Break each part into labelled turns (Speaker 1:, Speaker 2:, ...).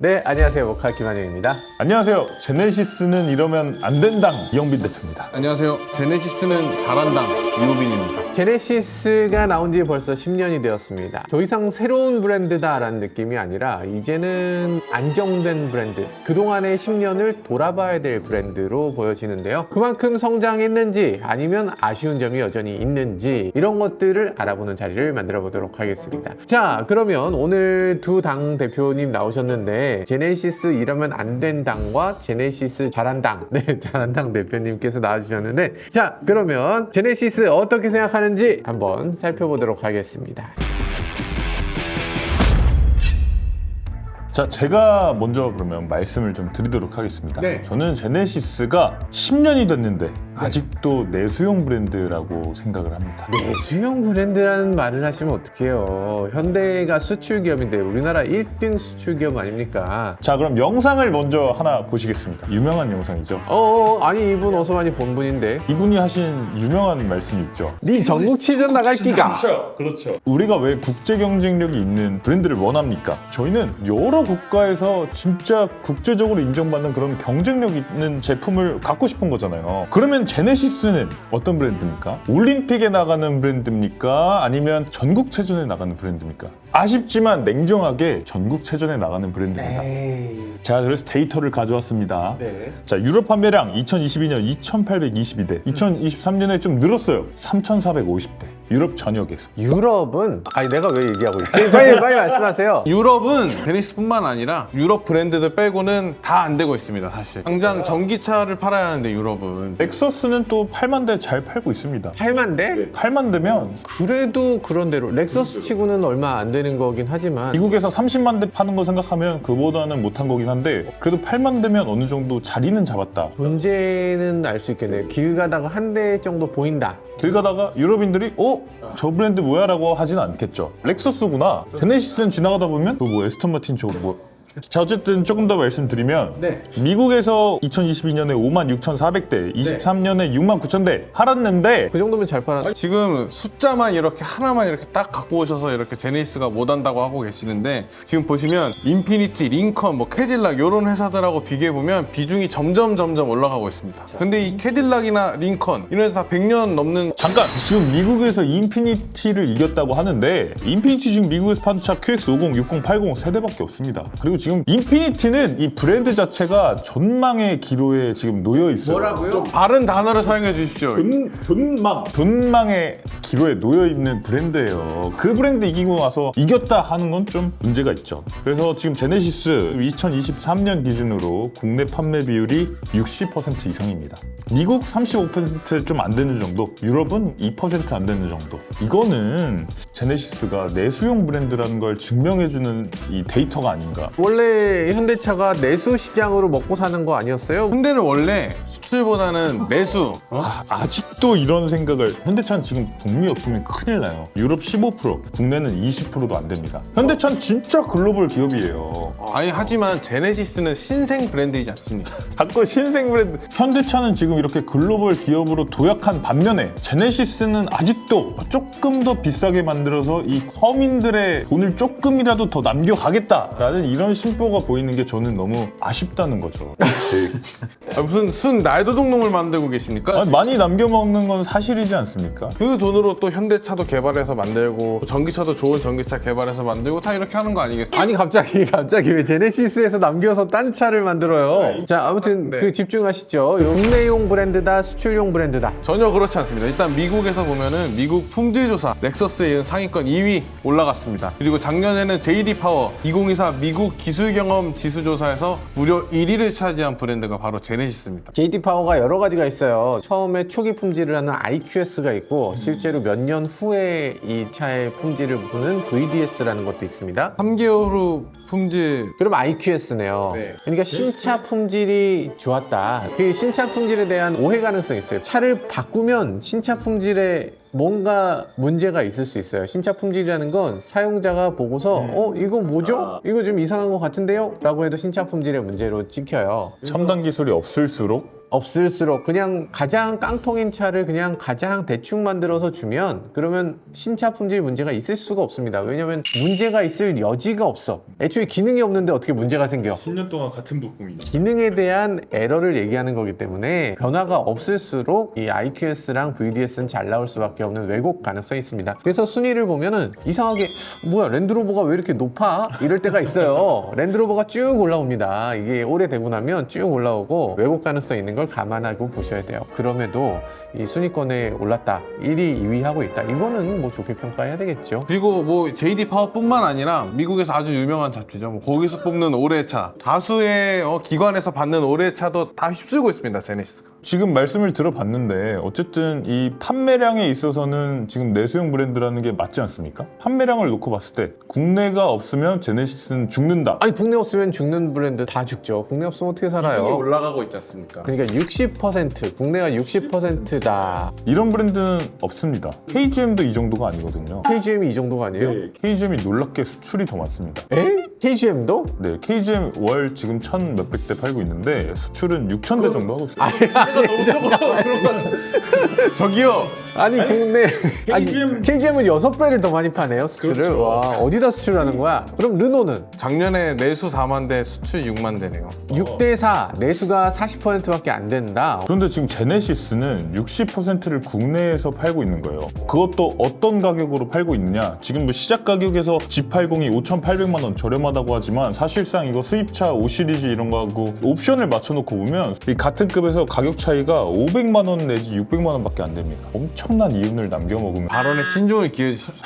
Speaker 1: 네, 안녕하세요. 모카 김한영입니다.
Speaker 2: 안녕하세요. 제네시스는 이러면 안 된당 이영빈 대표입니다.
Speaker 3: 안녕하세요. 제네시스는 잘한당 이호빈입니다.
Speaker 1: 제네시스가 나온 지 벌써 10년이 되었습니다. 더 이상 새로운 브랜드다라는 느낌이 아니라 이제는 안정된 브랜드, 그동안의 10년을 돌아봐야 될 브랜드로 보여지는데요. 그만큼 성장했는지 아니면 아쉬운 점이 여전히 있는지 이런 것들을 알아보는 자리를 만들어 보도록 하겠습니다. 자, 그러면 오늘 두 당 대표님 나오셨는데 제네시스 이러면 안 된 당과 제네시스 잘한 당, 네, 잘한 당 대표님께서 나와주셨는데, 자, 그러면 제네시스 어떻게 생각하는지 한번 살펴보도록 하겠습니다.
Speaker 2: 자, 제가 먼저 그러면 말씀을 좀 드리도록 하겠습니다.
Speaker 1: 네.
Speaker 2: 저는 제네시스가 10년이 됐는데 아직도 내수용 브랜드라고 생각을 합니다.
Speaker 1: 내수용 브랜드라는 말을 하시면 어떡해요. 현대가 수출 기업인데 우리나라 1등 수출 기업 아닙니까?
Speaker 2: 자, 그럼 영상을 먼저 하나 보시겠습니다. 유명한 영상이죠.
Speaker 1: 아니 이분 어서 많이 본 분인데.
Speaker 2: 이분이 하신 유명한 말씀이 있죠.
Speaker 1: 네 전국치전 나갈 기가.
Speaker 2: 그렇죠. 우리가 왜 국제 경쟁력이 있는 브랜드를 원합니까? 저희는 여러 국가에서 진짜 국제적으로 인정받는 그런 경쟁력 있는 제품을 갖고 싶은 거잖아요. 그러면 제네시스는 어떤 브랜드입니까? 올림픽에 나가는 브랜드입니까? 아니면 전국체전에 나가는 브랜드입니까? 아쉽지만 냉정하게 전국체전에 나가는 브랜드입니다.
Speaker 1: 에이.
Speaker 2: 자, 그래서 데이터를 가져왔습니다.
Speaker 1: 네.
Speaker 2: 자, 유럽 판매량 2022년 2,822대, 2023년에 좀 늘었어요. 3,450대. 유럽 전역에서.
Speaker 1: 유럽은 내가 왜 얘기하고 있지? 빨리 말씀하세요.
Speaker 3: 유럽은 제네시스뿐만 아니라 유럽 브랜드들 빼고는 다 안 되고 있습니다. 사실 당장 전기차를 팔아야 하는데 유럽은
Speaker 2: 렉서스는 또 8만 대 잘 팔고 있습니다.
Speaker 1: 8만 대?
Speaker 2: 8만 대면
Speaker 1: 그래도 그런 대로 렉서스 치고는 얼마 안 되는 거긴 하지만
Speaker 2: 미국에서 30만 대 파는 거 생각하면 그보다는 못한 거긴 한데, 그래도 8만 대면 어느 정도 자리는 잡았다.
Speaker 1: 존재는 알 수 있겠네요. 길 가다가 한 대 정도 보인다.
Speaker 2: 길 가다가 유럽인들이 저 브랜드 뭐야? 라고 하진 않겠죠. 렉서스구나. 제네시스는 지나가다 보면 뭐 에스턴 마틴 저거 뭐. 자, 어쨌든 조금 더 말씀드리면
Speaker 1: 네.
Speaker 2: 미국에서 2022년에 56,400대, 23년에 69,000대 팔았는데
Speaker 1: 그 정도면 잘 팔았.
Speaker 3: 지금 숫자만 이렇게 하나만 이렇게 딱 갖고 오셔서 이렇게 제네시스가 못한다고 하고 계시는데, 지금 보시면 인피니티, 링컨, 뭐 캐딜락 이런 회사들하고 비교해보면 비중이 점점 올라가고 있습니다. 근데 이 캐딜락이나 링컨 이런 회사 다 100년 넘는.
Speaker 2: 잠깐! 지금 미국에서 인피니티를 이겼다고 하는데, 인피니티 지금 미국에서 파는 차 QX50, 60, 80 세대밖에 없습니다. 그리고 지금 인피니티는 이 브랜드 자체가 전망의 기로에 지금 놓여 있어요.
Speaker 1: 뭐라고요?
Speaker 3: 바른 단어를 사용해 주십시오.
Speaker 2: 전망의 기로에 놓여 있는 브랜드예요. 그 브랜드 이기고 나서 이겼다 하는 건 좀 문제가 있죠. 그래서 지금 제네시스 2023년 기준으로 국내 판매 비율이 60% 이상입니다. 미국 35% 좀 안 되는 정도, 유럽은 2% 안 되는 정도. 이거는 제네시스가 내수용 브랜드라는 걸 증명해주는 이 데이터가 아닌가.
Speaker 1: 원래 현대차가 내수 시장으로 먹고 사는 거 아니었어요?
Speaker 3: 현대는 원래 수출보다는 내수.
Speaker 2: 아직도 이런 생각을. 현대차는 지금 북미 없으면 큰일 나요. 유럽 15%, 국내는 20%도 안 됩니다. 현대차는 진짜 글로벌 기업이에요.
Speaker 3: 아니, 하지만 제네시스는 신생 브랜드이지 않습니까?
Speaker 2: 자꾸 신생 브랜드. 현대차는 지금 이렇게 글로벌 기업으로 도약한 반면에 제네시스는 아직도 조금 더 비싸게 만들어서 이 서민들의 돈을 조금이라도 더 남겨가겠다라는 이런 심보가 보이는 게 저는 너무 아쉽다는 거죠.
Speaker 3: 무슨 순 날도둑놈을 만들고 계십니까?
Speaker 2: 아니, 많이 남겨먹는 건 사실이지 않습니까?
Speaker 3: 그 돈으로 또 현대차도 개발해서 만들고 전기차도 좋은 전기차 개발해서 만들고 다 이렇게 하는 거 아니겠어요?
Speaker 1: 아니 갑자기 왜 제네시스에서 남겨서 딴 차를 만들어요? 자, 아무튼
Speaker 3: 네.
Speaker 1: 그 집중하시죠. 국내용 브랜드다, 수출용 브랜드다.
Speaker 3: 전혀 그렇지 않습니다. 일단 미국에서 보면은 미국 품질조사 렉서스에 이은 상위권 2위 올라갔습니다. 그리고 작년에는 JD 파워 2024 미국 기술 경험 지수 조사에서 무려 1위를 차지한 브랜드가 바로 제네시스입니다.
Speaker 1: JD 파워가 여러 가지가 있어요. 처음에 초기 품질을 하는 IQS가 있고 실제로 몇 년 후에 이 차의 품질을 보는 VDS라는 것도 있습니다.
Speaker 3: 3개월 후 품질.
Speaker 1: 그럼 IQS네요.
Speaker 3: 네.
Speaker 1: 그러니까 신차 품질이 좋았다. 그 신차 품질에 대한 오해 가능성이 있어요. 차를 바꾸면 신차 품질에 뭔가 문제가 있을 수 있어요. 신차 품질이라는 건 사용자가 보고서 이거 뭐죠? 이거 좀 이상한 것 같은데요? 라고 해도 신차 품질의 문제로 찍혀요.
Speaker 2: 첨단 기술이 없을수록
Speaker 1: 없을수록 그냥 가장 깡통인 차를 그냥 가장 대충 만들어서 주면 그러면 신차 품질 문제가 있을 수가 없습니다. 왜냐면 문제가 있을 여지가 없어. 애초에 기능이 없는데 어떻게 문제가 생겨?
Speaker 2: 10년 동안 같은 부품이다.
Speaker 1: 기능에 대한 에러를 얘기하는 거기 때문에 변화가 없을수록 이 IQS랑 VDS는 잘 나올 수밖에 없는 왜곡 가능성이 있습니다. 그래서 순위를 보면은 이상하게 뭐야 랜드로버가 왜 이렇게 높아? 이럴 때가 있어요. 랜드로버가 쭉 올라옵니다. 이게 오래되고 나면 쭉 올라오고 왜곡 가능성 있는 걸 감안하고 보셔야 돼요. 그럼에도 이 순위권에 올랐다. 1위, 2위 하고 있다. 이거는 뭐 좋게 평가해야 되겠죠.
Speaker 3: 그리고 뭐 JD 파워뿐만 아니라 미국에서 아주 유명한 잡지죠. 뭐 거기서 뽑는 올해의 차, 다수의 기관에서 받는 올해의 차도 다 휩쓸고 있습니다. 제네시스가.
Speaker 2: 지금 말씀을 들어봤는데 어쨌든 이 판매량에 있어서는 지금 내수용 브랜드라는 게 맞지 않습니까? 판매량을 놓고 봤을 때 국내가 없으면 제네시스는 죽는다.
Speaker 1: 아니 국내 없으면 죽는 브랜드 다 죽죠. 국내 없으면 어떻게 살아요?
Speaker 3: 올라가고 있지 않습니까?
Speaker 1: 그러니까 60% 국내가 60%다.
Speaker 2: 이런 브랜드는 없습니다. KGM도 이 정도가 아니거든요.
Speaker 1: KGM이 이 정도가 아니에요?
Speaker 2: KGM이 놀랍게 수출이 더 많습니다.
Speaker 1: 에? KGM도?
Speaker 2: 네, KGM 월 지금 1,000 몇백 대 팔고 있는데 수출은 6,000대 정도 하고 있습니다.
Speaker 3: 저기요.
Speaker 1: 아니 국내
Speaker 2: KGM.
Speaker 1: KGM은 6배를 더 많이 파네요 수출을.
Speaker 2: 그렇죠.
Speaker 1: 와 어디다 수출하는 거야? 그럼 르노는
Speaker 3: 작년에 내수 4만 대, 수출 6만 대네요.
Speaker 1: 6대4 내수가 40%밖에 안 된다.
Speaker 2: 그런데 지금 제네시스는 60%를 국내에서 팔고 있는 거예요. 그것도 어떤 가격으로 팔고 있느냐? 지금 뭐 시작 가격에서 G80이 5,800만 원 저렴하다고 하지만 사실상 이거 수입차 5 시리즈 이런 거하고 옵션을 맞춰놓고 보면 이 같은 급에서 가격 차이가 500만 원 내지 600만 원밖에 안 됩니다. 엄청난 이윤을 남겨먹으면
Speaker 3: 발언에 신중을 기해주십시오.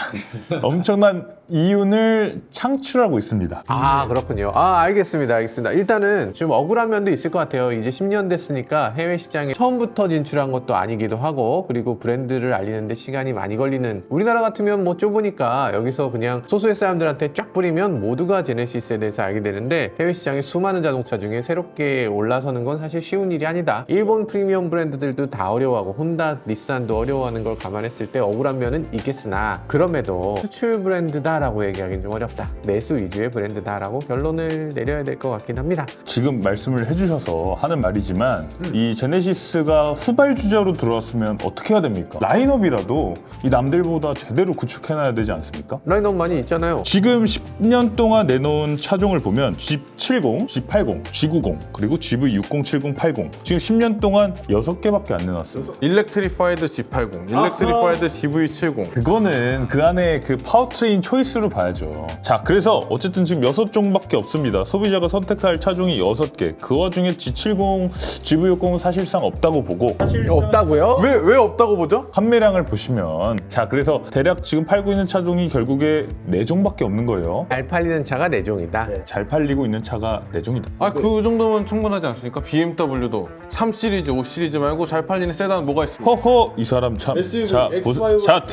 Speaker 2: 엄청난 이윤을 창출하고 있습니다.
Speaker 1: 아 그렇군요. 아 알겠습니다. 일단은 좀 억울한 면도 있을 것 같아요. 이제 10년 됐으니까 해외 시장에 처음부터 진출한 것도 아니기도 하고 그리고 브랜드를 알리는데 시간이 많이 걸리는 우리나라 같으면 뭐 좁으니까 여기서 그냥 소수의 사람들한테 쫙 뿌리면 모두가 제네시스에 대해서 알게 되는데 해외 시장에 수많은 자동차 중에 새롭게 올라서는 건 사실 쉬운 일이 아니다. 일본 프리미엄 브랜드들도 다 어려워하고 혼다, 닛산도 어려워하는 걸 감안했을 때 억울한 면은 있겠으나 그럼에도 수출 브랜드다 라고 얘기하기는 좀 어렵다. 내수 위주의 브랜드다라고 결론을 내려야 될 것 같긴 합니다.
Speaker 2: 지금 말씀을 해주셔서 하는 말이지만 이 제네시스가 후발주자로 들어왔으면 어떻게 해야 됩니까? 라인업이라도 이 남들보다 제대로 구축해놔야 되지 않습니까?
Speaker 1: 라인업 많이 있잖아요.
Speaker 2: 지금 10년 동안 내놓은 차종을 보면 G70, G80, G90 그리고 GV60, 70, 80 지금 10년 동안 6개밖에 안 내놨어요.
Speaker 3: 일렉트리파이드 G80, 일렉트리파이드 GV70.
Speaker 2: 그거는 그 안에 그 파워트레인 초이스로 봐야죠. 자, 그래서 어쨌든 지금 6종밖에 없습니다. 소비자가 선택할 차종이 6개. 그 와중에 G70, GV60은 사실상 없다고 보고
Speaker 1: 없다고요?
Speaker 3: 왜 없다고 보죠?
Speaker 2: 판매량을 보시면 자, 그래서 대략 지금 팔고 있는 차종이 결국에 4종밖에 없는 거예요.
Speaker 1: 잘 팔리는 차가 4종이다.
Speaker 2: 잘 팔리고 있는 차가 4종이다.
Speaker 3: 그 정도면 충분하지 않습니까? BMW도 3 시리즈, 5 시리즈 말고 잘 팔리는 세단 뭐가 있습니까?
Speaker 2: 허허, 이 사람 참.
Speaker 3: SUV,
Speaker 2: 자,
Speaker 3: X5,
Speaker 2: 자,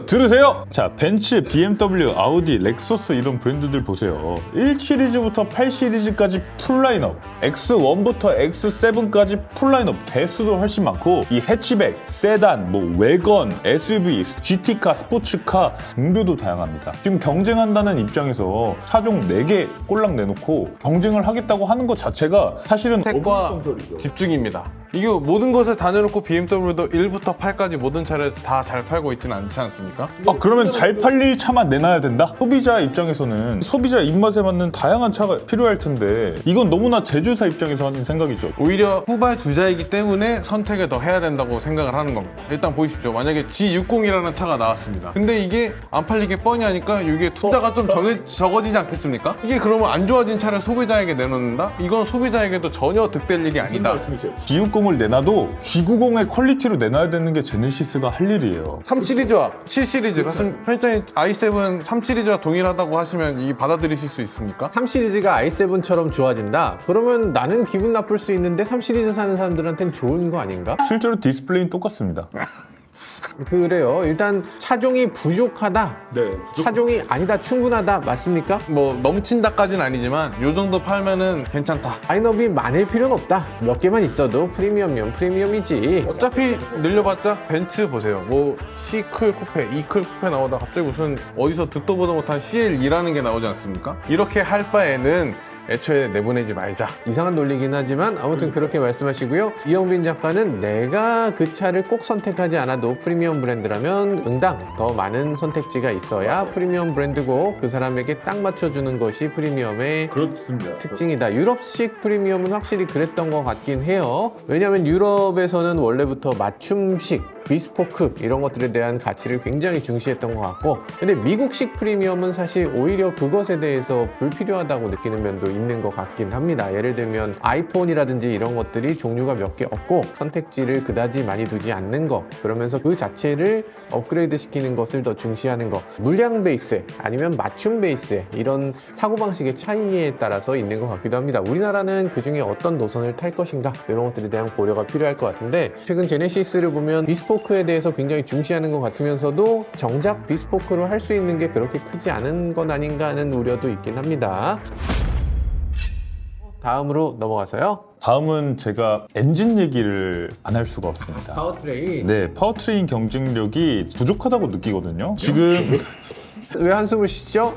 Speaker 2: 들으세요. 자, 벤츠, BMW, 아우디, 렉서스 이런 브랜드들 보세요. 1 시리즈부터 8 시리즈까지 풀 라인업, X1부터 X7까지 풀 라인업, 개수도 훨씬 많고 이 해치백, 세단, 뭐 외건, SUV, GT카, 스포츠카 등교도 다양합니다. 지금 경쟁한다는 입장에서 차종 4개 꼴랑 내놓고 경쟁을 하겠다고 하는 것 자체가 사실은
Speaker 3: 택과
Speaker 2: 어불성설이죠.
Speaker 3: 집중입니다. 이게 모든 것을 다 내놓고 BMW도 1부터 8까지 모든 차를 다 잘 팔고 있지는 않지 않습니까?
Speaker 2: 그러면 잘 팔릴 차만 내놔야 된다? 소비자 입장에서는 소비자 입맛에 맞는 다양한 차가 필요할 텐데 이건 너무나 제조사 입장에서 하는 생각이죠.
Speaker 3: 오히려 후발 주자이기 때문에 선택을 더 해야 된다고 생각을 하는 겁니다. 일단 보십시오. 만약에 G60이라는 차가 나왔습니다. 근데 이게 안 팔리게 뻔히 하니까 이게 투자가 좀 적어지지 않겠습니까? 이게 그러면 안 좋아진 차를 소비자에게 내놓는다? 이건 소비자에게도 전혀 득될 일이 아니다.
Speaker 2: G60을 내놔도 G90의 퀄리티로 내놔야 되는 게 제네시스가 할 일이에요.
Speaker 3: 3 시리즈와 7 시리즈 같은 편의점이 i7 3 시리즈와 동일하다고 하시면 이 받아들이실 수 있습니까?
Speaker 1: 3 시리즈가 i7처럼 좋아진다? 그러면 나는 기분 나쁠 수 있는데 3 시리즈 사는 사람들한테는 좋은 거 아닌가?
Speaker 2: 실제로 디스플레이는 똑같습니다.
Speaker 1: 그래요. 일단 차종이 부족하다.
Speaker 2: 네.
Speaker 1: 차종이 아니다. 충분하다. 맞습니까?
Speaker 3: 뭐 넘친다까지는 아니지만 요 정도 팔면은 괜찮다.
Speaker 1: 라인업이 많을 필요는 없다. 몇 개만 있어도 프리미엄이면 프리미엄이지.
Speaker 3: 어차피 늘려봤자 벤츠 보세요. 뭐 C클 쿠페, E클 쿠페 나오다 갑자기 무슨 어디서 듣도 보도 못한 CL2라는 게 나오지 않습니까? 이렇게 할 바에는 애초에 내보내지 말자.
Speaker 1: 이상한 논리긴 하지만 아무튼 그렇게 말씀하시고요. 이영빈 작가는 내가 그 차를 꼭 선택하지 않아도 프리미엄 브랜드라면 응당 더 많은 선택지가 있어야 프리미엄 브랜드고 그 사람에게 딱 맞춰주는 것이 프리미엄의
Speaker 2: 그렇습니다.
Speaker 1: 특징이다. 유럽식 프리미엄은 확실히 그랬던 것 같긴 해요. 왜냐하면 유럽에서는 원래부터 맞춤식, 비스포크 이런 것들에 대한 가치를 굉장히 중시했던 것 같고, 근데 미국식 프리미엄은 사실 오히려 그것에 대해서 불필요하다고 느끼는 면도 있는 것 같긴 합니다. 예를 들면 아이폰이라든지 이런 것들이 종류가 몇 개 없고 선택지를 그다지 많이 두지 않는 것, 그러면서 그 자체를 업그레이드 시키는 것을 더 중시하는 것, 물량 베이스 아니면 맞춤 베이스 이런 사고방식의 차이에 따라서 있는 것 같기도 합니다. 우리나라는 그 중에 어떤 노선을 탈 것인가 이런 것들에 대한 고려가 필요할 것 같은데, 최근 제네시스를 보면 비스포크에 대해서 굉장히 중시하는 것 같으면서도 정작 비스포크로 할 수 있는 게 그렇게 크지 않은 건 아닌가 하는 우려도 있긴 합니다. 다음으로 넘어가서요.
Speaker 2: 다음은 제가 엔진 얘기를 안 할 수가 없습니다.
Speaker 1: 파워트레인.
Speaker 2: 네, 파워트레인 경쟁력이 부족하다고 느끼거든요. 지금
Speaker 1: 왜 한숨을 쉬죠?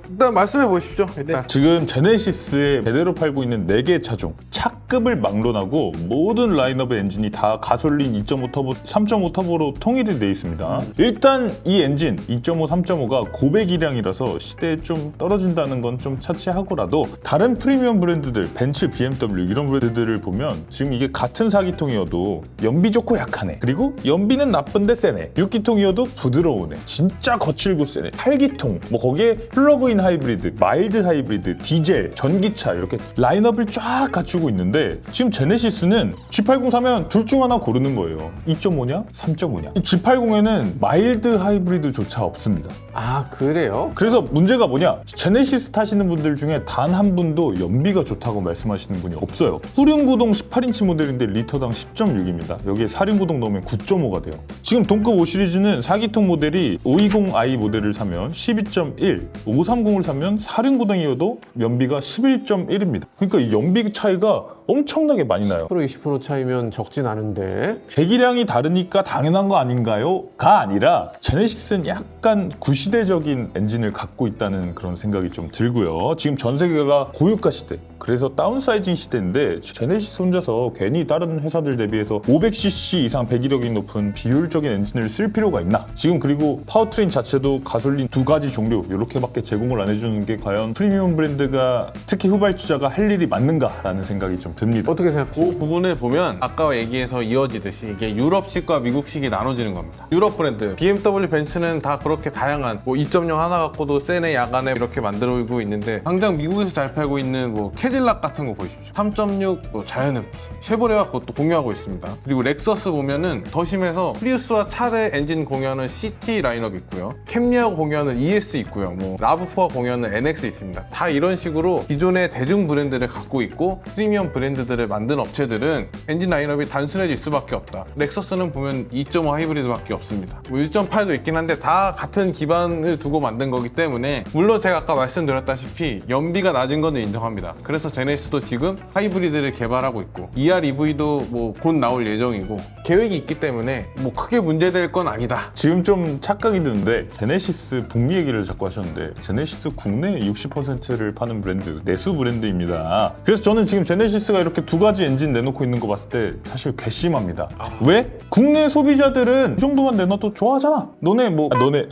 Speaker 3: 일단 말씀해 보십시오. 일단.
Speaker 2: 지금 제네시스에 제대로 팔고 있는 4개 차 중 차급을 막론하고 모든 라인업의 엔진이 다 가솔린 2.5 터보, 3.5 터보로 통일이 되어 있습니다. 일단 이 엔진 2.5, 3.5가 고배기량이라서 시대에 좀 떨어진다는 건 좀 차치하고라도 다른 프리미엄 브랜드들, 벤츠, BMW 이런 브랜드들을 보면 지금 이게 같은 4기통이어도 연비 좋고 약하네, 그리고 연비는 나쁜데 세네, 6기통이어도 부드러우네, 진짜 거칠고 세네, 8기통, 뭐 거기에 플러그인 하이브리드, 마일드 하이브리드, 디젤, 전기차 이렇게 라인업을 쫙 갖추고 있는데, 지금 제네시스는 G80 사면 둘 중 하나 고르는 거예요. 2.5냐 3.5냐. G80에는 마일드 하이브리드조차 없습니다.
Speaker 1: 아, 그래요?
Speaker 2: 그래서 문제가 뭐냐, 제네시스 타시는 분들 중에 단 한 분도 연비가 좋다고 말씀하시는 분이 없어요. 후륜구동 18인치 모델인데 리터당 10.6입니다. 여기에 4륜구동 넣으면 9.5가 돼요. 지금 동급 5 시리즈는 4기통 모델이 520i 모델을 사면 12.1, 530을 사면 4륜구동이어도 연비가 11.1입니다. 그러니까 이 연비 차이가 엄청나게 많이 나요.
Speaker 1: 20% 차이면 적진 않은데.
Speaker 2: 배기량이 다르니까 당연한 거 아닌가요? 가 아니라 제네시스는 약간 구시대적인 엔진을 갖고 있다는 그런 생각이 좀 들고요. 지금 전 세계가 고유가 시대, 그래서 다운사이징 시대인데 제네시스 혼자서 괜히 다른 회사들 대비해서 500cc 이상 배기력이 높은 비효율적인 엔진을 쓸 필요가 있나? 지금 그리고 파워트레인 자체도 가솔린 2가지 종류 이렇게밖에 제공을 안 해주는 게 과연 프리미엄 브랜드가, 특히 후발주자가 할 일이 맞는가라는 생각이 좀 듭니다.
Speaker 1: 어떻게 생각하세요?
Speaker 3: 그 부분을 보면 아까 얘기해서 이어지듯이 이게 유럽식과 미국식이 나눠지는 겁니다. 유럽 브랜드, BMW, 벤츠는 다 그렇게 다양한 2.0 하나 갖고도 세네, 야간에 이렇게 만들고 있는데, 당장 미국에서 잘 팔고 있는 캐딜락 같은 거 보십시오. 3.6 자연흡기, 쉐보레와 그것도 공유하고 있습니다. 그리고 렉서스 보면은 더 심해서 프리우스와 차례 엔진 공유하는 CT 라인업 있고요, 캠리하고 공유하는 ES 있고요, 라브4와 공유하는 NX 있습니다. 다 이런 식으로 기존의 대중 브랜드를 갖고 있고 프리미엄 브랜드들을 만든 업체들은 엔진 라인업이 단순해질 수밖에 없다. 렉서스는 보면 2.5 하이브리드밖에 없습니다. 1.8도 있긴 한데 다 같은 기반을 두고 만든 거기 때문에, 물론 제가 아까 말씀드렸다시피 연비가 낮은 거는 인정합니다. 그래서 제네시스도 지금 하이브리드를 개발하고 있고 EREV도 곧 나올 예정이고 계획이 있기 때문에 크게 문제될 건 아니다.
Speaker 2: 지금 좀 착각이 드는데, 제네시스 북미 얘기를 자꾸 하셨는데 제네시스 국내 60%를 파는 브랜드, 내수 브랜드입니다. 그래서 저는 지금 제네시스가 이렇게 2가지 엔진 내놓고 있는 거 봤을 때 사실 괘씸합니다. 왜? 국내 소비자들은 이 정도만 내놔도 좋아하잖아. 너네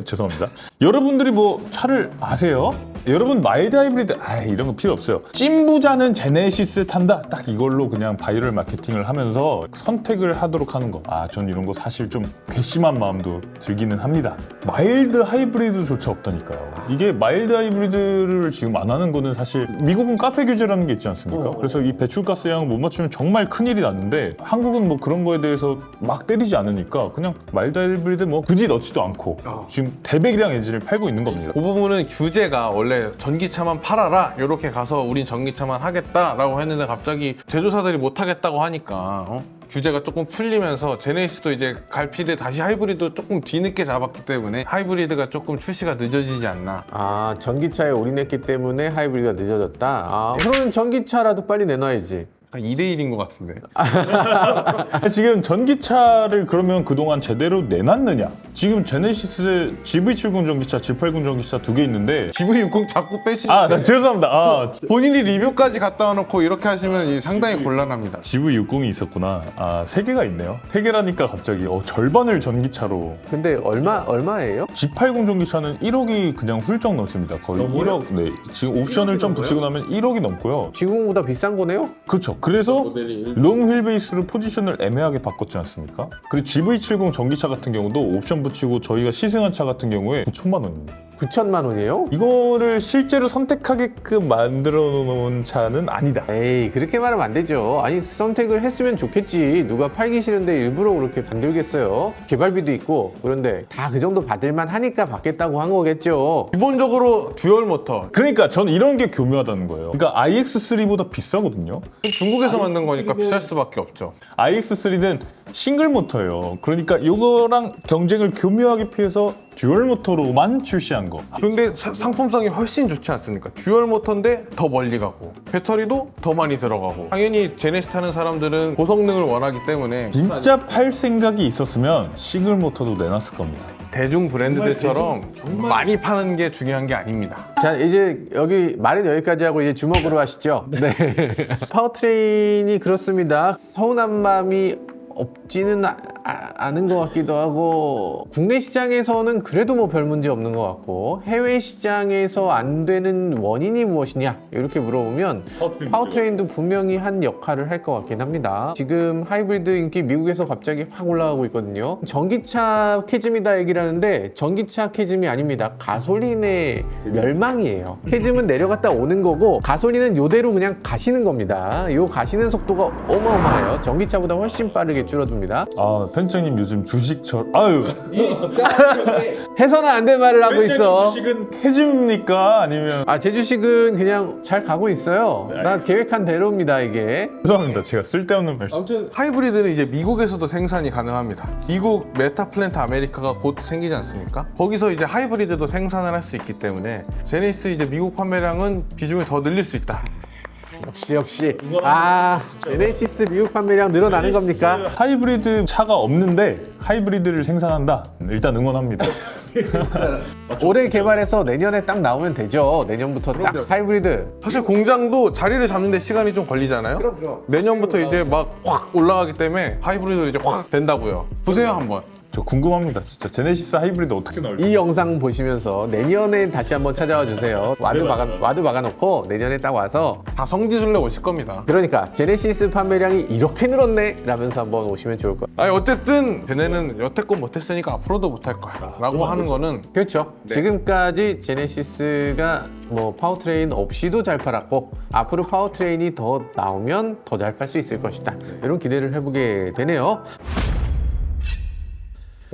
Speaker 2: 죄송합니다. 여러분들이 차를 아세요? 여러분 마일드 하이브리드 이런 거 필요 없어요. 찐부자는 제네시스 탄다, 딱 이걸로 그냥 바이럴 마케팅을 하면서 선택을 하도록 하는 거, 전 이런 거 사실 좀 괘씸한 마음도 들기는 합니다. 마일드 하이브리드조차 없다니까요. 이게 마일드 하이브리드를 지금 안 하는 거는 사실 미국은 카페 규제라는 게 있지 않습니까? 그래서 이 배출가스 양을 못 맞추면 정말 큰일이 났는데, 한국은 그런 거에 대해서 막 때리지 않으니까 그냥 마일드 하이브리드 굳이 넣지도 않고 지금 대배기량 엔진을 팔고 있는 겁니다.
Speaker 3: 그 부분은 규제가 원래 전기차만 팔아라 이렇게 가서 우린 전기차만 하겠다라고 했는데, 갑자기 제조사들이 못 하겠다고 하니까 규제가 조금 풀리면서 제네시스도 이제 갈피를 다시 하이브리드 조금 뒤늦게 잡았기 때문에 하이브리드가 조금 출시가 늦어지지 않나.
Speaker 1: 전기차에 올인했기 때문에 하이브리드가 늦어졌다. 그러면 전기차라도 빨리 내놔야지.
Speaker 3: 약간 2대1인 것 같은데.
Speaker 2: 지금 전기차를 그러면 그동안 제대로 내놨느냐? 지금 제네시스 GV70 전기차, G80 전기차 두 개 있는데
Speaker 3: GV60 자꾸 빼시는.
Speaker 2: 나 죄송합니다.
Speaker 3: 본인이 리뷰까지 갖다 놓고 이렇게 하시면 상당히 곤란합니다.
Speaker 2: GV60이 있었구나. 세 개가 있네요. 세 개라니까 갑자기 절반을 전기차로.
Speaker 1: 근데 얼마예요?
Speaker 2: G80 전기차는 1억이 그냥 훌쩍 넘습니다. 거의 1억. 네, 지금 옵션을 좀 붙이고 나면 1억이 넘고요.
Speaker 1: 지금보다 비싼 거네요?
Speaker 2: 그렇죠. 그래서 롱 휠베이스로 포지션을 애매하게 바꿨지 않습니까? 그리고 GV70 전기차 같은 경우도 옵션 붙이고 저희가 시승한 차 같은 경우에 9천만 원입니다.
Speaker 1: 9천만 원이에요?
Speaker 2: 이거를 실제로 선택하게끔 만들어 놓은 차는 아니다.
Speaker 1: 에이, 그렇게 말하면 안 되죠. 아니, 선택을 했으면 좋겠지. 누가 팔기 싫은데 일부러 그렇게 만들겠어요? 개발비도 있고. 그런데 다 그 정도 받을만 하니까 받겠다고 한 거겠죠.
Speaker 3: 기본적으로 듀얼 모터.
Speaker 2: 그러니까 저는 이런 게 교묘하다는 거예요. 그러니까 iX3보다 비싸거든요.
Speaker 3: 중국에서 만든 거니까 비쌀 수밖에 없죠.
Speaker 2: iX3는 싱글 모터예요. 그러니까 이거랑 경쟁을 교묘하게 피해서 듀얼 모터로만 출시한 거.
Speaker 3: 근데 상품성이 훨씬 좋지 않습니까? 듀얼 모터인데 더 멀리 가고 배터리도 더 많이 들어가고 당연히 제네시스 타는 사람들은 고성능을 원하기 때문에
Speaker 2: 진짜 팔 생각이 있었으면 싱글 모터도 내놨을 겁니다.
Speaker 3: 대중 브랜드들처럼 많이 파는 게 중요한 게 아닙니다.
Speaker 1: 자, 이제 여기 말은 여기까지 하고 이제 주먹으로 하시죠. 네. 파워트레인이 그렇습니다. 서운한 마음이 없지는 않은 것 같기도 하고, 국내 시장에서는 그래도 뭐 별 문제 없는 것 같고, 해외 시장에서 안 되는 원인이 무엇이냐 이렇게 물어보면 파워트레인도 분명히 한 역할을 할 것 같긴 합니다. 지금 하이브리드 인기 미국에서 갑자기 확 올라가고 있거든요. 전기차 캐즘이다 얘기를 하는데 전기차 캐즘이 아닙니다. 가솔린의 멸망이에요. 캐즘은 내려갔다 오는 거고 가솔린은 요대로 그냥 가시는 겁니다. 요 가시는 속도가 어마어마해요. 전기차보다 훨씬 빠르게 줄어듭니다.
Speaker 2: 편장님 요즘
Speaker 1: 해서는 안 될 말을 하고 있어.
Speaker 2: 주식은 캐즘입니까? 아니면
Speaker 1: 제주식은 그냥 잘 가고 있어요. 나 계획한 대로입니다, 이게.
Speaker 2: 죄송합니다. 제가 쓸데없는 말씀.
Speaker 3: 아무튼 하이브리드는 이제 미국에서도 생산이 가능합니다. 미국 메타플랜트 아메리카가 곧 생기지 않습니까? 거기서 이제 하이브리드도 생산을 할 수 있기 때문에 제네시스 이제 미국 판매량은 비중을 더 늘릴 수 있다.
Speaker 1: 역시 제네시스 미국 판매량 늘어나는 겁니까?
Speaker 2: 하이브리드 차가 없는데 하이브리드를 생산한다. 일단 응원합니다.
Speaker 1: 올해 개발해서 내년에 딱 나오면 되죠. 내년부터 딱 하이브리드.
Speaker 3: 사실 공장도 자리를 잡는 데 시간이 좀 걸리잖아요. 내년부터 이제 막 확 올라가기 때문에 하이브리드 이제 확 된다고요. 보세요 한번.
Speaker 2: 저 궁금합니다. 진짜 제네시스 하이브리드 어떻게 나올지.
Speaker 1: 이 영상 보시면서 내년에 다시 한번 찾아와 주세요. 와드 박아놓고 내년에 딱 와서
Speaker 3: 다 성지순례 오실 겁니다.
Speaker 1: 그러니까 제네시스 판매량이 이렇게 늘었네 라면서 한번 오시면 좋을 것 같아요.
Speaker 3: 아니 어쨌든 쟤네는 여태껏 못했으니까 앞으로도 못할 거야 라고 하는 거는
Speaker 1: 그렇죠. 지금까지 제네시스가 뭐 파워트레인 없이도 잘 팔았고 앞으로 파워트레인이 더 나오면 더 잘 팔 수 있을 것이다. 이런 기대를 해보게 되네요.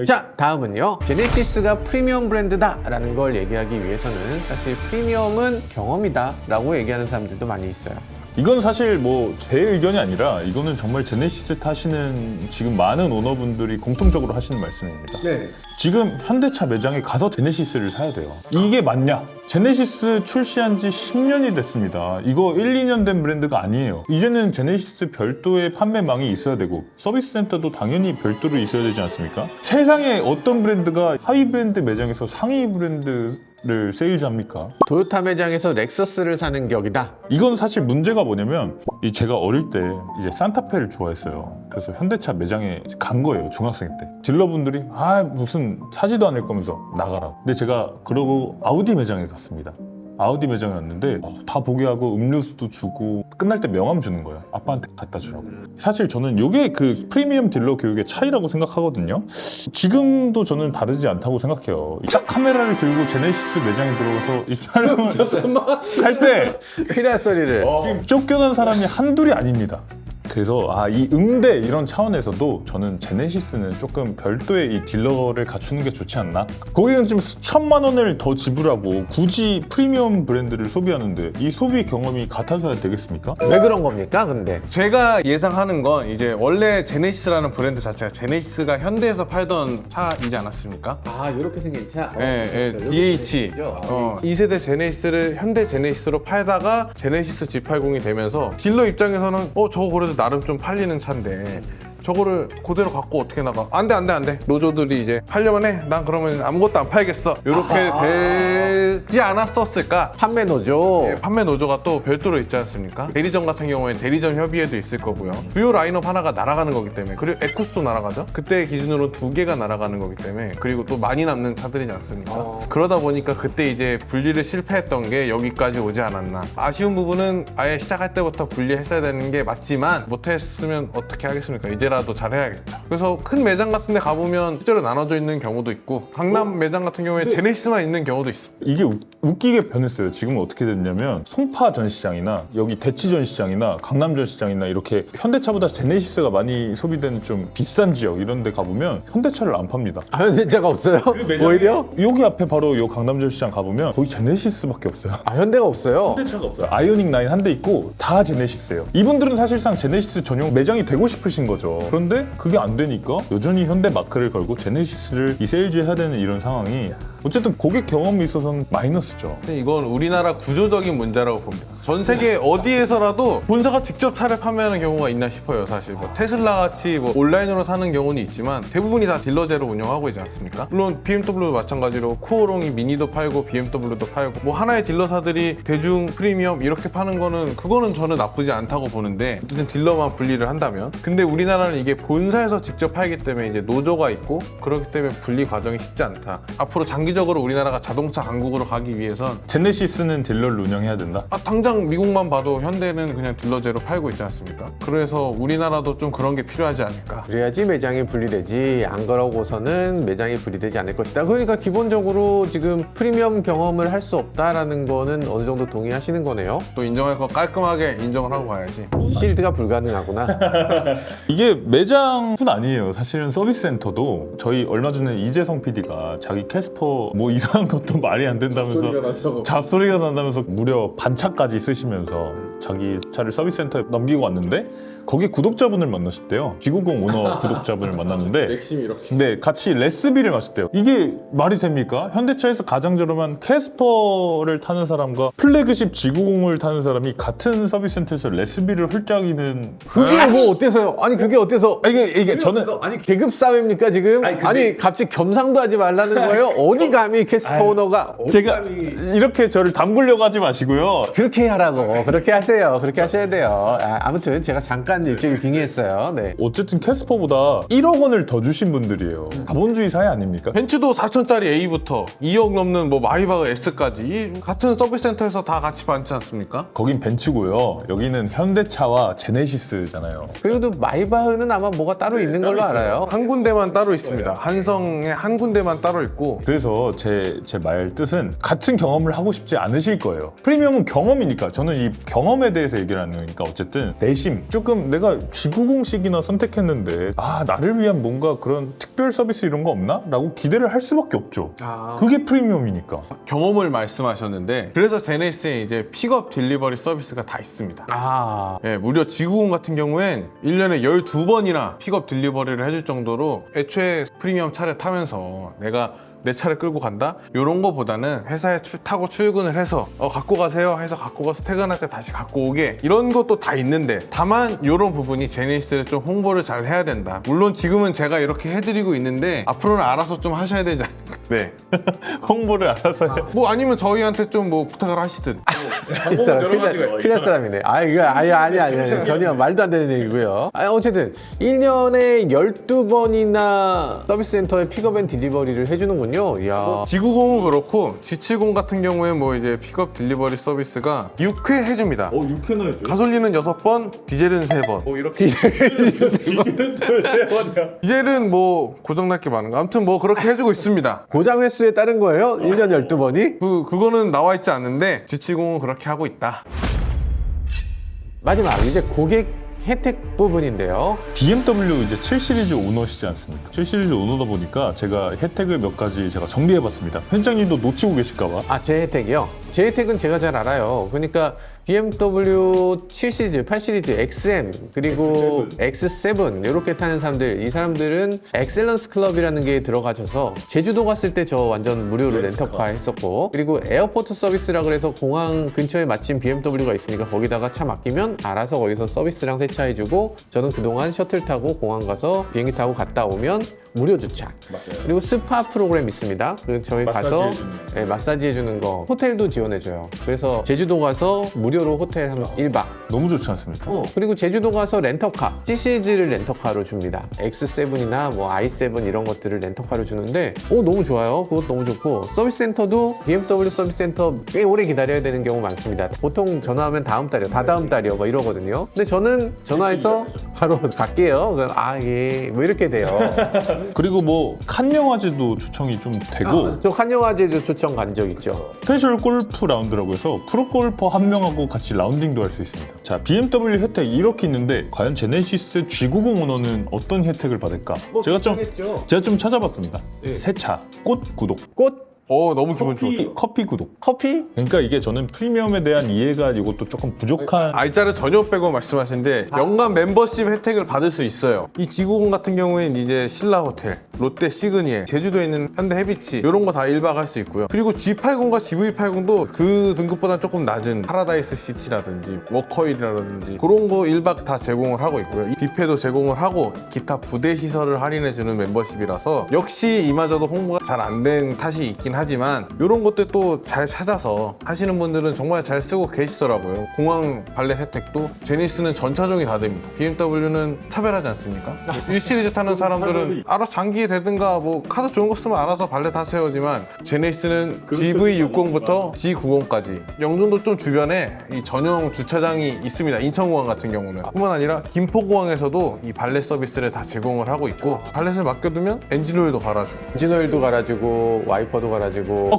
Speaker 1: 자, 다음은요. 제네시스가 프리미엄 브랜드다 라는 걸 얘기하기 위해서는 사실 프리미엄은 경험이다 라고 얘기하는 사람들도 많이 있어요.
Speaker 2: 이건 사실 뭐 제 의견이 아니라 이거는 정말 제네시스 타시는 지금 많은 오너분들이 공통적으로 하시는 말씀입니다.
Speaker 1: 네.
Speaker 2: 지금 현대차 매장에 가서 제네시스를 사야 돼요. 이게 맞냐? 제네시스 출시한 지 10년이 됐습니다. 이거 1, 2년 된 브랜드가 아니에요. 이제는 제네시스 별도의 판매망이 있어야 되고 서비스 센터도 당연히 별도로 있어야 되지 않습니까? 세상에 어떤 브랜드가 하위 브랜드 매장에서 상위 브랜드를 세일즈합니까?
Speaker 1: 도요타 매장에서 렉서스를 사는 격이다.
Speaker 2: 이건 사실 문제가 뭐냐면 제가 어릴 때 이제 산타페를 좋아했어요. 그래서 현대차 매장에 간 거예요, 중학생 때. 딜러분들이 무슨 사지도 않을 거면서 나가라. 근데 제가 그러고 아우디 매장에 갔습니다. 아우디 매장에 왔는데 다 보게 하고 음료수도 주고 끝날 때 명함 주는 거예요. 아빠한테 갖다 주라고. 사실 저는 이게 그 프리미엄 딜러 교육의 차이라고 생각하거든요. 지금도 저는 다르지 않다고 생각해요. 딱 카메라를 들고 제네시스 매장에 들어가서 이 촬영을 할 때
Speaker 1: 큰일 날 소리를.
Speaker 2: 쫓겨난 사람이 한둘이 아닙니다. 그래서 이 응대 이런 차원에서도 저는 제네시스는 조금 별도의 이 딜러를 갖추는 게 좋지 않나? 거기는 지금 수천만 원을 더 지불하고 굳이 프리미엄 브랜드를 소비하는데 이 소비 경험이 같아서야 되겠습니까?
Speaker 1: 왜 그런 겁니까 근데?
Speaker 3: 제가 예상하는 건 이제 원래 제네시스라는 브랜드 자체가 제네시스가 현대에서 팔던 차이지 않았습니까?
Speaker 1: 아 이렇게 생긴 차?
Speaker 3: 예, DH. 2세대 제네시스를 현대 제네시스로 팔다가 제네시스 G80이 되면서 딜러 입장에서는 저거 그래도 나름 좀 팔리는 차인데 저거를 그대로 갖고 어떻게 나가? 안 돼. 노조들이 이제 팔려면 해. 난 그러면 아무것도 안 팔겠어. 이렇게 되지 않았었을까?
Speaker 1: 판매 노조.
Speaker 3: 예, 판매 노조가 또 별도로 있지 않습니까? 대리점 같은 경우에 대리점 협의회도 있을 거고요. 주요 라인업 하나가 날아가는 거기 때문에, 그리고 에쿠스도 날아가죠. 그때 기준으로 2개가 날아가는 거기 때문에, 그리고 또 많이 남는 차들이지 않습니까? 그러다 보니까 그때 이제 분리를 실패했던 게 여기까지 오지 않았나. 아쉬운 부분은 아예 시작할 때부터 분리했어야 되는 게 맞지만 못했으면 어떻게 하겠습니까? 이제라도 잘해야겠죠. 그래서 큰 매장 같은 데 가보면 실제로 나눠져 있는 경우도 있고, 강남 매장 같은 경우에 제네시스만 있는 경우도 있어.
Speaker 2: 이게 웃기게 변했어요. 지금은 어떻게 됐냐면 송파 전시장이나 여기 대치 전시장이나 강남 전시장이나 이렇게 현대차보다 제네시스가 많이 소비되는 좀 비싼 지역 이런 데 가보면 현대차를 안 팝니다.
Speaker 1: 아 현대차가 없어요? 오히려?
Speaker 2: 여기 앞에 바로 요 강남 전시장 가보면 거기 제네시스밖에 없어요.
Speaker 1: 아 현대가 없어요?
Speaker 2: 현대차가 없어요. 아이오닉 9 한 대 있고 다 제네시스예요. 이분들은 사실상 제네시스 전용 매장이 되고 싶으신 거죠. 그런데 그게 안 되니까 여전히 현대 마크를 걸고 제네시스를 이 세일즈 해야 되는 이런 상황이 어쨌든 고객 경험이 있어서는 마이너스죠.
Speaker 3: 이건 우리나라 구조적인 문제라고 봅니다. 전 세계 어디에서라도 본사가 직접 차를 판매하는 경우가 있나 싶어요. 사실 뭐 테슬라 같이 뭐 온라인으로 사는 경우는 있지만 대부분이 다 딜러제로 운영하고 있지 않습니까? 물론 BMW도 마찬가지로 코오롱이 미니도 팔고 BMW도 팔고 뭐 하나의 딜러사들이 대중 프리미엄 이렇게 파는 거는 그거는 저는 나쁘지 않다고 보는데, 어쨌든 딜러만 분리를 한다면. 근데 우리나라는 이게 본사에서 직접 팔기 때문에 이제 노조가 있고 그렇기 때문에 분리 과정이 쉽지 않다. 앞으로 장기적으로 우리나라가 자동차 강국으로 가기 위해선
Speaker 2: 제네시스는 딜러를 운영해야 된다.
Speaker 3: 당장 미국만 봐도 현대는 그냥 딜러제로 팔고 있지 않습니까? 그래서 우리나라도 좀 그런 게 필요하지 않을까.
Speaker 1: 그래야지 매장이 분리되지, 안 그러고서는 매장이 분리되지 않을 것이다. 그러니까 기본적으로 지금 프리미엄 경험을 할 수 없다라는 거는 어느 정도 동의하시는 거네요.
Speaker 3: 또 인정할 거 깔끔하게 인정을 하고 가야지.
Speaker 1: 실드가 불가능하구나.
Speaker 2: 이게 매장뿐 아니에요. 사실은 서비스 센터도 저희 얼마 전에 이재성 PD가 자기 캐스퍼 뭐 이상한 것도 말이 안 된다면서 잡소리가 난다면서 무려 반차까지 쓰시면서 자기 차를 서비스 센터에 넘기고 왔는데 거기 구독자분을 만나셨대요. G90 오너 구독자분을 만났는데
Speaker 3: 맥심이 이렇게.
Speaker 2: 근데 같이 레스비를 마셨대요. 이게 말이 됩니까? 현대차에서 가장 저렴한 캐스퍼를 타는 사람과 플래그십 G90을 타는 사람이 같은 서비스 센터에서 레스비를 훌쩍이는
Speaker 1: 그게 뭐 어때서요? 아니 그게 어때서?
Speaker 2: 이게 저는
Speaker 1: 아니 계급 사회입니까 지금? 아니 갑자기 겸상도 하지 말라는 거예요? 어디 감히 캐스퍼 오너가
Speaker 2: 제가 이렇게 저를 담그려고 하지 마시고요.
Speaker 1: 그렇게 하라고. 그렇게 하세요. 그렇게 하셔야 돼요. 아무튼 제가 잠깐 일종의 빙의했어요. 네.
Speaker 2: 어쨌든 캐스퍼보다 1억 원을 더 주신 분들이에요. 자본주의 사회 아닙니까?
Speaker 3: 벤츠도 4천짜리 A부터 2억 넘는 뭐 마이바흐 S까지 이 같은 서비스 센터에서 다 같이 받지 않습니까?
Speaker 2: 거긴 벤츠고요. 여기는 현대차와 제네시스잖아요.
Speaker 1: 그래도 마이바흐는 아마 뭐가 따로 있는 걸로 알아요.
Speaker 3: 한 군데만 따로 있습니다. 한성에 한 군데만 따로 있고.
Speaker 2: 그래서 제 말 뜻은 같은 경험을 하고 싶지 않으실 거예요. 프리미엄은 경험이니까 저는 이 경험에 대해서 얘기를 하는 거니까 어쨌든 내심 조금 내가 G90식이나 선택했는데 나를 위한 뭔가 그런 특별 서비스 이런 거 없나? 라고 기대를 할 수밖에 없죠. 그게 프리미엄이니까.
Speaker 3: 경험을 말씀하셨는데, 그래서 제네시스에 이제 픽업 딜리버리 서비스가 다 있습니다.
Speaker 1: 아,
Speaker 3: 무려 G90 같은 경우엔 1년에 12번이나 픽업 딜리버리를 해줄 정도로 애초에 프리미엄 차를 타면서 내가 내 차를 끌고 간다? 이런 거보다는 회사에 타고 출근을 해서 갖고 가세요 해서 갖고 가서 퇴근할 때 다시 갖고 오게, 이런 것도 다 있는데, 다만 이런 부분이 제네시스를 좀 홍보를 잘 해야 된다. 물론 지금은 제가 이렇게 해드리고 있는데 앞으로는 알아서 좀 하셔야 되지 않을까. 네.
Speaker 2: 홍보를 알아서 해.
Speaker 3: 뭐 아니면 저희한테 좀 뭐 부탁을 하시든.
Speaker 1: 이 사람 큰일 날 사람이네. 이거 아니 전혀 말도 안 되는 얘기고요. 어쨌든 1년에 12번이나 서비스 센터에 픽업 앤 딜리버리를 해주는군요. 이야.
Speaker 3: G90은 그렇고 G70 같은 경우에 뭐 이제 픽업 딜리버리 서비스가 6회 해줍니다.
Speaker 2: 6회나 해줘.
Speaker 3: 가솔린은 6번, 디젤은 3번. 이렇게.
Speaker 2: 디젤은 3번이야.
Speaker 3: 디젤은 뭐 고장날 게 많은가? 아무튼 뭐 그렇게 해주고 있습니다.
Speaker 1: 고장 횟수에 따른 거예요? 1년 12번이?
Speaker 3: 그거는 나와 있지 않는데 G70은 그렇게 하고 있다.
Speaker 1: 마지막 이제 고객 혜택 부분인데요.
Speaker 2: BMW 이제 7 시리즈 오너시지 않습니까? 7 시리즈 오너다 보니까 제가 혜택을 몇 가지 제가 정리해봤습니다. 현장님도 놓치고 계실까봐.
Speaker 1: 아, 제 혜택이요? 제 혜택은 제가 잘 알아요. 그러니까 BMW 7 시리즈, 8 시리즈, XM, 그리고 X7 이렇게 타는 사람들, 이 사람들은 엑셀런스 클럽이라는 게 들어가셔서 제주도 갔을 때 저 완전 무료로 렌터카 했었고, 그리고 에어포트 서비스라 그래서 공항 근처에 마침 BMW가 있으니까 거기다가 차 맡기면 알아서 거기서 서비스랑 세차해주고, 저는 그동안 셔틀 타고 공항 가서 비행기 타고 갔다 오면 무료 주차.
Speaker 2: 맞아요.
Speaker 1: 그리고 스파 프로그램 있습니다. 그 저희 가서 네, 마사지 해주는 거, 호텔도 지원해줘요. 그래서 제주도 가서 무료로 호텔 한 1박.
Speaker 2: 너무 좋지 않습니까?
Speaker 1: 그리고 제주도 가서 렌터카, C 시리즈를 렌터카로 줍니다. X7이나 뭐 i7 이런 것들을 렌터카로 주는데, 너무 좋아요. 그것도 너무 좋고, 서비스 센터도 BMW 서비스 센터 꽤 오래 기다려야 되는 경우 많습니다. 보통 전화하면 다음 달이요, 다다음 달이요, 뭐 이러거든요. 근데 저는 전화해서 바로 갈게요. 그럼 예, 뭐 이렇게 돼요.
Speaker 2: 그리고 뭐 칸 영화제도 초청이 좀 되고
Speaker 1: 저 한영화제도 초청 간 적 있죠.
Speaker 2: 스페셜 골프 라운드라고 해서 프로 골퍼 한 명하고 같이 라운딩도 할 수 있습니다. 자, BMW 혜택 이렇게 있는데 과연 제네시스 G90 오너는 어떤 혜택을 받을까? 제가 좀 찾아봤습니다.
Speaker 1: 네.
Speaker 2: 세차, 꽃 구독,
Speaker 1: 꽃?
Speaker 3: 너무 기분 좋죠.
Speaker 2: 커피 구독.
Speaker 1: 커피?
Speaker 2: 그러니까 이게 저는 프리미엄에 대한 이해가 이것도 조금 부족한.
Speaker 3: 알짜를 전혀 빼고 말씀하시는데 연간 멤버십 혜택을 받을 수 있어요. 이 G90 같은 경우에는 이제 신라 호텔, 롯데 시그니엘, 제주도에 있는 현대 해비치 이런 거 다 1박 할 수 있고요. 그리고 G80과 GV80도 그 등급보다 조금 낮은 파라다이스 시티라든지 워커힐이라든지 그런 거 1박 다 제공을 하고 있고요. 이 뷔페도 제공을 하고 기타 부대 시설을 할인해주는 멤버십이라서 역시 이마저도 홍보가 잘 안 된 탓이 있긴 하지만 이런 것들 또 잘 찾아서 하시는 분들은 정말 잘 쓰고 계시더라고요. 공항 발렛 혜택도 제니스는 전 차종이 다 됩니다. BMW는 차별하지 않습니까? 1 시리즈 타는 사람들은 알아서 장기에 되든가 뭐 카드 좋은 거 쓰면 알아서 발렛 하세요지만 제네시스는 GV60부터 G90까지 영종도 좀 주변에 이 전용 주차장이 있습니다. 인천공항 같은 경우는 뿐만 아니라 김포공항에서도 이 발렛 서비스를 다 제공을 하고 있고 발렛을 맡겨두면 엔진오일도 갈아주고
Speaker 1: 엔진오일도 갈아주고 와이퍼도 갈아주고.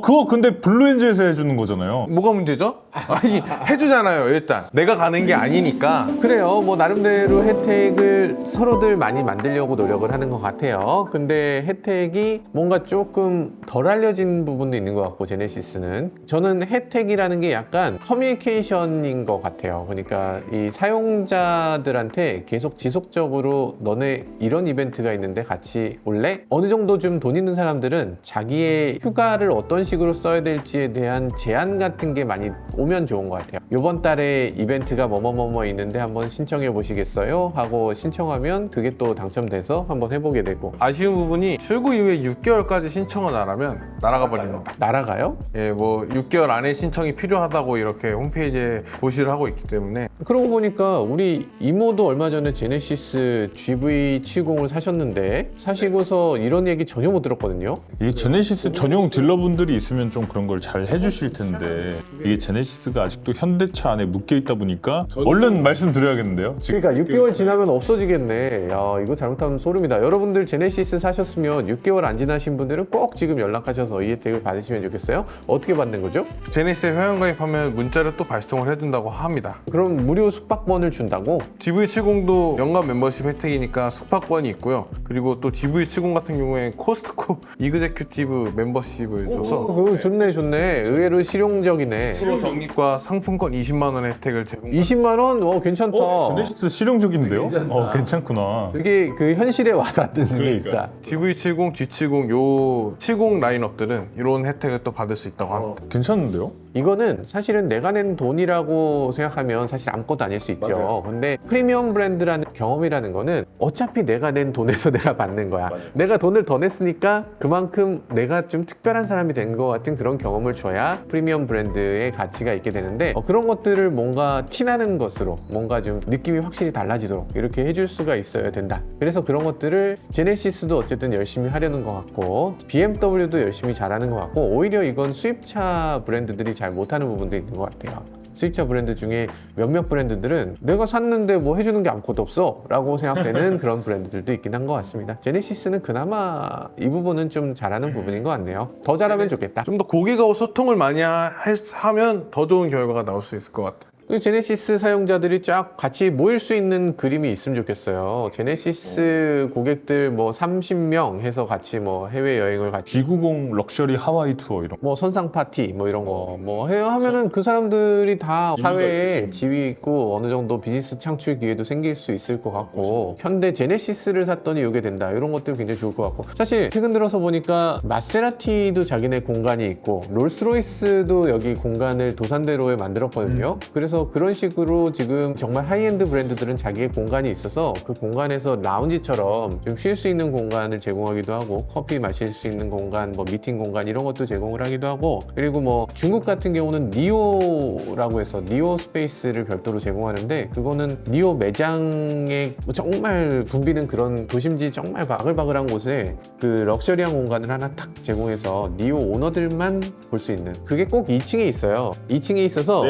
Speaker 2: 그거 근데 블루엔즈에서 해주는 거잖아요.
Speaker 3: 뭐가 문제죠? 아니 해주잖아요. 일단 내가 가는 게 아니니까.
Speaker 1: 그래요. 뭐 나름대로 혜택을 서로들 많이 만들려고 노력을 하는 것 같아요. 근데 혜택이 뭔가 조금 덜 알려진 부분도 있는 것 같고, 제네시스는 저는 혜택이라는 게 약간 커뮤니케이션인 것 같아요. 그러니까 이 사용자들한테 계속 지속적으로 너네 이런 이벤트가 있는데 같이 올래? 어느 정도 좀 돈 있는 사람들은 자기의 휴가를 어떤 식으로 써야 될지에 대한 제안 같은 게 많이 오면 좋은 것 같아요. 이번 달에 이벤트가 뭐뭐뭐뭐 있는데 한번 신청해 보시겠어요? 하고 신청하면 그게 또 당첨돼서 한번 해보게 되고.
Speaker 3: 아쉬운 부분이 출고 이후에 6개월까지 신청을 안 하면 날아가 버립니다.
Speaker 1: 날아가요?
Speaker 3: 예, 뭐 6개월 안에 신청이 필요하다고 이렇게 홈페이지에 보시를 하고 있기 때문에
Speaker 1: 그러고 보니까 우리 이모도 얼마 전에 제네시스 GV70을 사셨는데 사시고서 이런 얘기 전혀 못 들었거든요.
Speaker 2: 이게 제네시스 전용 딜러분들이 있으면 좀 그런 걸 잘 해주실 텐데 이게 제네시스가 아직도 현대차 안에 묶여 있다 보니까 얼른 말씀드려야겠는데요. 지금
Speaker 1: 그러니까 6개월 지나면 없어지겠네. 야, 이거 잘못하면 소름이다. 여러분들 제네시스 사셨으면 6개월 안 지나신 분들은 꼭 지금 연락하셔서 이 혜택을 받으시면 좋겠어요. 어떻게 받는 거죠?
Speaker 3: 제네시스에 회원 가입하면 문자를 또 발송을 해준다고 합니다.
Speaker 1: 그럼 무료 숙박권을 준다고?
Speaker 3: GV70도 연간 멤버십 혜택이니까 숙박권이 있고요. 그리고 또 GV70 같은 경우에 코스트코 이그제큐티브 멤버십을 줘서
Speaker 1: 그거 좋네. 의외로 실용적이네.
Speaker 3: 프로 적립과 상품권 20만 원 혜택을 제공.
Speaker 1: 20만 원? 괜찮다.
Speaker 2: 제네시스 실용적인데요? 괜찮구나.
Speaker 1: 그게 그 현실에 와닿는 게 있다.
Speaker 3: GV70, G70 요 70 라인업들은 이런 혜택을 또 받을 수 있다고 합니다.
Speaker 2: 괜찮은데요?
Speaker 1: 이거는 사실은 내가 낸 돈이라고 생각하면 사실 아무것도 아닐 수 있죠. 근데 프리미엄 브랜드라는 경험이라는 거는 어차피 내가 낸 돈에서 내가 받는 거야. 내가 돈을 더 냈으니까 그만큼 내가 좀 특별한 사람이 된 것 같은 그런 경험을 줘야 프리미엄 브랜드의 가치가 있게 되는데, 그런 것들을 뭔가 티나는 것으로 뭔가 좀 느낌이 확실히 달라지도록 이렇게 해줄 수가 있어야 된다. 그래서 그런 것들을 제네시스도 어쨌든 열심히 하려는 것 같고 BMW도 열심히 잘하는 것 같고, 오히려 이건 수입차 브랜드들이 잘 못하는 부분도 있는 것 같아요. 수입차 브랜드 중에 몇몇 브랜드들은 내가 샀는데 뭐 해주는 게 아무것도 없어 라고 생각되는 그런 브랜드들도 있긴 한 것 같습니다. 제네시스는 그나마 이 부분은 좀 잘하는 부분인 것 같네요. 더 잘하면 좋겠다.
Speaker 3: 좀 더 고객하고 소통을 많이 하면 더 좋은 결과가 나올 수 있을 것 같아요.
Speaker 1: 제네시스 사용자들이 쫙 같이 모일 수 있는 그림이 있으면 좋겠어요. 제네시스 고객들 뭐 30명 해서 같이 뭐 해외 여행을 같이
Speaker 2: G90 럭셔리 하와이 투어 이런 거.
Speaker 1: 뭐 선상 파티 뭐 이런 거 뭐 해요 하면은 그 사람들이 다 사회에 지위 있고 어느 정도 비즈니스 창출 기회도 생길 수 있을 것 같고, 현대 제네시스를 샀더니 이게 된다 이런 것들 굉장히 좋을 것 같고, 사실 최근 들어서 보니까 마세라티도 자기네 공간이 있고 롤스로이스도 여기 공간을 도산대로에 만들었거든요. 그래서 그런 식으로 지금 정말 하이엔드 브랜드들은 자기의 공간이 있어서 그 공간에서 라운지처럼 좀 쉴 수 있는 공간을 제공하기도 하고, 커피 마실 수 있는 공간, 뭐 미팅 공간 이런 것도 제공을 하기도 하고, 그리고 뭐 중국 같은 경우는 니오라고 해서 니오 스페이스를 별도로 제공하는데, 그거는 니오 매장에 정말 붐비는 그런 도심지 정말 바글바글한 곳에 그 럭셔리한 공간을 하나 탁 제공해서 니오 오너들만 볼 수 있는, 그게 꼭 2층에 있어요. 2층에 있어서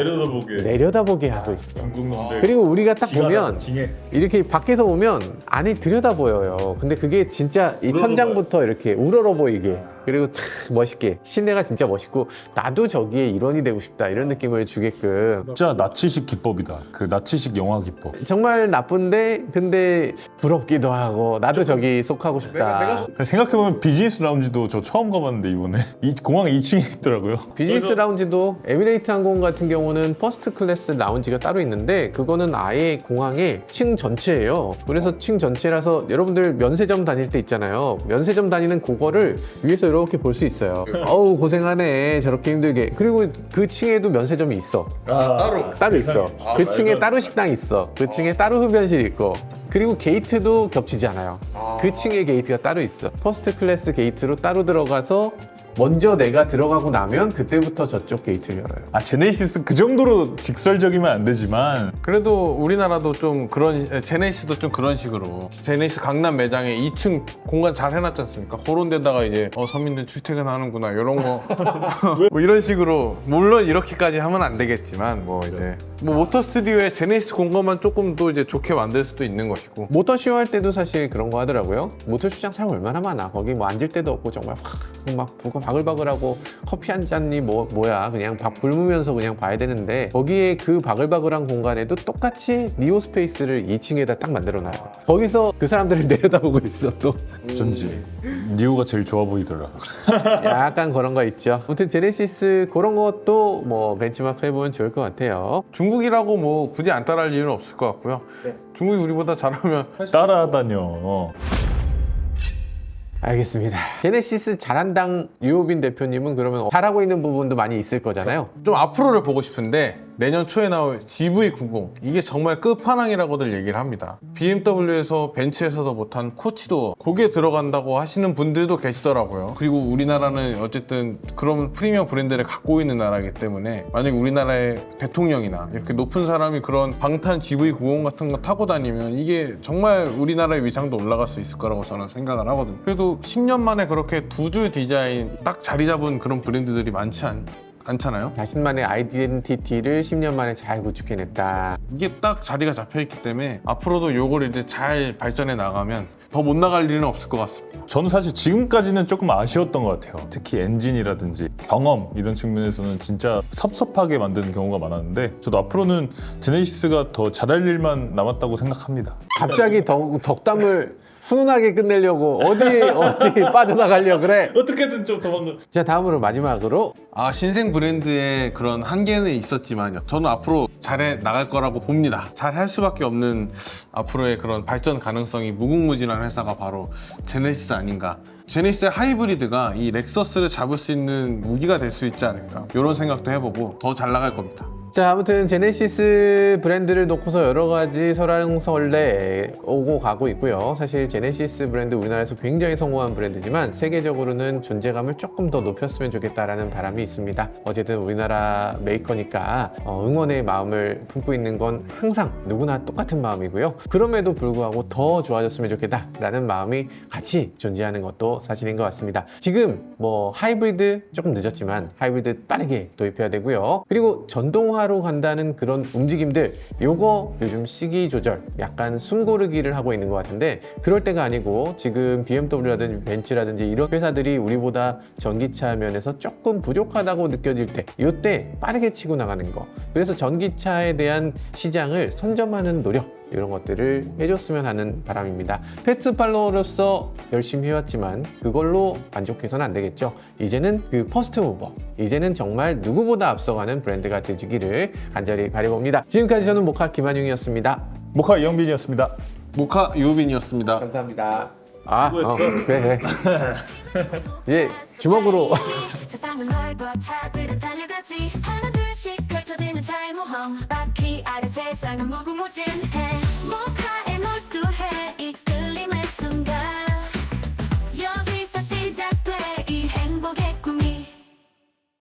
Speaker 1: 내려다보게 하고 있어. 그리고 우리가 딱 보면 이렇게 밖에서 보면 안이 들여다 보여요. 근데 그게 진짜 이 천장부터 이렇게 우러러 보이게, 그리고 참 멋있게, 실내가 진짜 멋있고 나도 저기에 일원이 되고 싶다 이런 느낌을 주게끔.
Speaker 2: 진짜 나치식 기법이다. 그 나치식 영화 기법.
Speaker 1: 정말 나쁜데 근데 부럽기도 하고 나도 저기 속하고 싶다.
Speaker 2: 생각해보면 비즈니스 라운지도 저 처음 가봤는데 이번에 이 공항 2층에 있더라고요.
Speaker 1: 비즈니스 라운지도 에미레이트 항공 같은 경우는 퍼스트 클래스 라운지가 따로 있는데, 그거는 아예 공항의 층 전체예요. 그래서 층 전체라서 여러분들 면세점 다닐 때 있잖아요. 면세점 다니는 그거를 위에서 이렇게 볼 수 있어요. 어우 고생하네 저렇게 힘들게. 그리고 그 층에도 면세점이 있어. 따로 있어. 그 층에 따로 식당 있어. 그 층에 따로 흡연실 있고, 그리고 게이트도 겹치지 않아요. 그 층에 게이트가 따로 있어. 퍼스트 클래스 게이트로 따로 들어가서 먼저 내가 들어가고 나면 그때부터 저쪽 게이트를 열어요.
Speaker 2: 제네시스 그 정도로 직설적이면 안 되지만
Speaker 3: 그래도 우리나라도 좀 그런, 제네시스도 좀 그런 식으로 제네시스 강남 매장에 2층 공간 잘 해놨지 않습니까? 그런 데다가 이제 서민들 출퇴근하는구나 이런 거 뭐 이런 식으로, 물론 이렇게까지 하면 안 되겠지만 뭐 이제 뭐 모터 스튜디오에 제네시스 공간만 조금 또 이제 좋게 만들 수도 있는 것이고.
Speaker 1: 모터쇼 할 때도 사실 그런 거 하더라고요. 모터쇼장 사람 얼마나 많아. 거기 뭐 앉을 데도 없고 정말 막 바글바글하고 커피 한 잔이 뭐야 그냥 밥 굶으면서 그냥 봐야 되는데, 거기에 그 바글바글한 공간에도 똑같이 니오 스페이스를 2층에다 딱 만들어놔요. 거기서 그 사람들을 내려다보고 있어. 또
Speaker 2: 어쩐지 니오가 제일 좋아 보이더라.
Speaker 1: 약간 그런 거 있죠. 아무튼 제네시스 그런 것도 뭐 벤치마크 해보면 좋을 것 같아요.
Speaker 3: 중국이라고 뭐 굳이 안 따라할 이유는 없을 것 같고요. 중국이 우리보다 잘하면
Speaker 2: 따라하다뇨.
Speaker 1: 알겠습니다. 제네시스 잘한당 유호빈 대표님은 그러면 잘하고 있는 부분도 많이 있을 거잖아요.
Speaker 3: 좀 앞으로를 보고 싶은데, 내년 초에 나올 GV90 이게 정말 끝판왕이라고들 얘기를 합니다. BMW에서 벤츠에서도 못한 코치도 거기에 들어간다고 하시는 분들도 계시더라고요. 그리고 우리나라는 어쨌든 그런 프리미엄 브랜드를 갖고 있는 나라이기 때문에, 만약에 우리나라의 대통령이나 이렇게 높은 사람이 그런 방탄 GV90 같은 거 타고 다니면 이게 정말 우리나라의 위상도 올라갈 수 있을 거라고 저는 생각을 하거든요. 그래도 10년 만에 그렇게 두 줄 디자인 딱 자리 잡은 그런 브랜드들이 많지 않잖아요.
Speaker 1: 자신만의 아이덴티티를 10년 만에 잘 구축해냈다.
Speaker 3: 이게 딱 자리가 잡혀있기 때문에 앞으로도 요걸 이제 잘 발전해 나가면 더 못 나갈 일은 없을 것 같습니다.
Speaker 2: 저는 사실 지금까지는 조금 아쉬웠던 것 같아요. 특히 엔진이라든지 경험 이런 측면에서는 진짜 섭섭하게 만드는 경우가 많았는데, 저도 앞으로는 제네시스가 더 잘할 일만 남았다고 생각합니다.
Speaker 1: 갑자기 덕담을 훈훈하게 끝내려고 어디 빠져나가려 그래.
Speaker 2: 어떻게든 좀 도망가.
Speaker 1: 자, 다음으로 마지막으로
Speaker 3: 신생 브랜드의 그런 한계는 있었지만요, 저는 앞으로 잘해 나갈 거라고 봅니다. 잘할 수밖에 없는 앞으로의 그런 발전 가능성이 무궁무진한 회사가 바로 제네시스 아닌가. 제네시스의 하이브리드가 이 렉서스를 잡을 수 있는 무기가 될 수 있지 않을까, 이런 생각도 해보고 더 잘 나갈 겁니다.
Speaker 1: 자, 아무튼 제네시스 브랜드를 놓고서 여러 가지 설왕설래 오고 가고 있고요. 사실 제네시스 브랜드 우리나라에서 굉장히 성공한 브랜드지만 세계적으로는 존재감을 조금 더 높였으면 좋겠다라는 바람이 있습니다. 어쨌든 우리나라 메이커니까 응원의 마음을 품고 있는 건 항상 누구나 똑같은 마음이고요. 그럼에도 불구하고 더 좋아졌으면 좋겠다라는 마음이 같이 존재하는 것도 사실인 것 같습니다. 지금 뭐 하이브리드 조금 늦었지만 하이브리드 빠르게 도입해야 되고요. 그리고 전동화로 간다는 그런 움직임들, 요거 요즘 시기 조절, 약간 숨고르기를 하고 있는 것 같은데 그럴 때가 아니고 지금 BMW라든지 벤츠라든지 이런 회사들이 우리보다 전기차 면에서 조금 부족하다고 느껴질 때 이때 빠르게 치고 나가는 거, 그래서 전기차에 대한 시장을 선점하는 노력, 이런 것들을 해줬으면 하는 바람입니다. 패스트 팔로워로서 열심히 해왔지만 그걸로 만족해서는 안 되겠죠. 이제는 그 퍼스트 무버, 이제는 정말 누구보다 앞서가는 브랜드가 되주기를 간절히 바라봅니다. 지금까지 저는 모카 김한용이었습니다.
Speaker 2: 모카 이영빈이었습니다.
Speaker 3: 모카 유빈이었습니다.
Speaker 1: 감사합니다.
Speaker 2: 수고했어.
Speaker 1: 그래. 예, 주먹으로.
Speaker 4: 세상은 넓어 차들은 달려가지 하나 둘씩 펼쳐지는 자유모험 바퀴 아래 세상은 무궁무진해 모카의